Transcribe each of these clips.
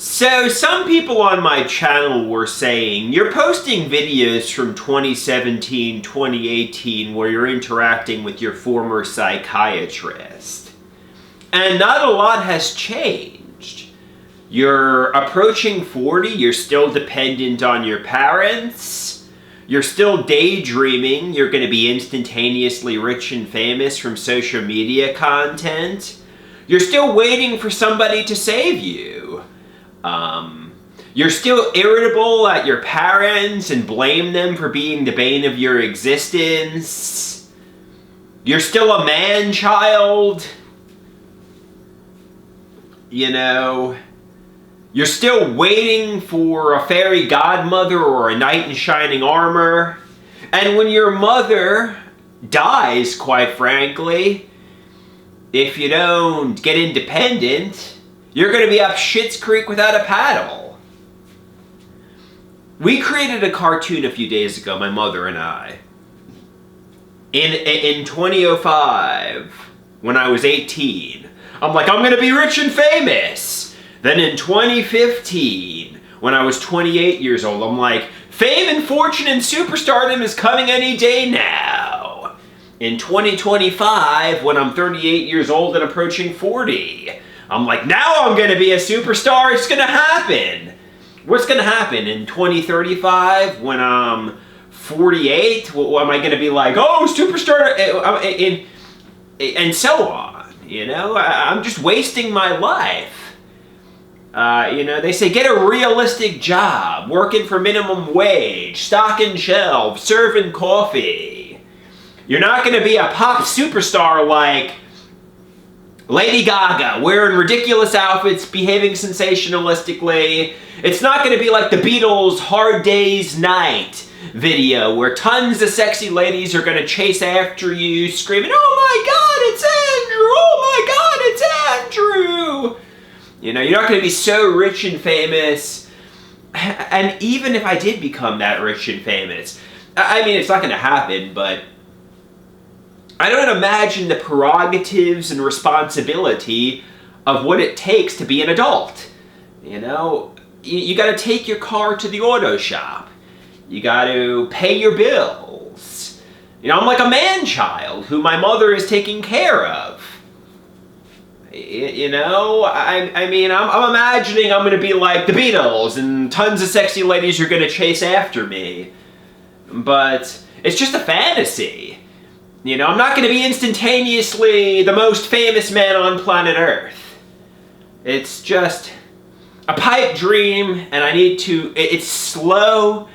So some people on my channel were saying, you're posting videos from 2017, 2018 where you're interacting with your former psychiatrist. And not a lot has changed. You're approaching 40, you're still dependent on your parents. You're still daydreaming you're going to be instantaneously rich and famous from social media content. You're still waiting for somebody to save you. You're still irritable at your parents and blame them for being the bane of your existence. You're still a man-child. You know, you're still waiting for a fairy godmother or a knight in shining armor. And when your mother dies, quite frankly, if you don't get independent, you're going to be up Schitt's Creek without a paddle. We created a cartoon a few days ago, my mother and I. In 2005, when I was 18, I'm like, I'm going to be rich and famous. Then in 2015, when I was 28 years old, I'm like, fame and fortune and superstardom is coming any day now. In 2025, when I'm 38 years old and approaching 40, I'm like, now I'm going to be a superstar. It's going to happen. What's going to happen in 2035 when I'm 48? What am I going to be like? Oh, superstar, and so on. You know, I'm just wasting my life. You know, they say get a realistic job, working for minimum wage, stocking shelves, serving coffee. You're not going to be a pop superstar like Lady Gaga, wearing ridiculous outfits, behaving sensationalistically. It's not going to be like the Beatles' Hard Day's Night video, where tons of sexy ladies are going to chase after you, screaming, oh my God, it's Andrew! Oh my God, it's Andrew! You know, you're not going to be so rich and famous. And even if I did become that rich and famous, I mean, it's not going to happen, but I don't imagine the prerogatives and responsibility of what it takes to be an adult. You know, you got to take your car to the auto shop. You got to pay your bills. You know, I'm like a man-child who my mother is taking care of. You know, I mean, I'm imagining I'm going to be like the Beatles and tons of sexy ladies are going to chase after me. But it's just a fantasy. You know, I'm not going to be instantaneously the most famous man on planet Earth. It's just a pipe dream, and I need to, it's slow,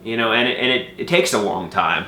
you know, and it takes a long time.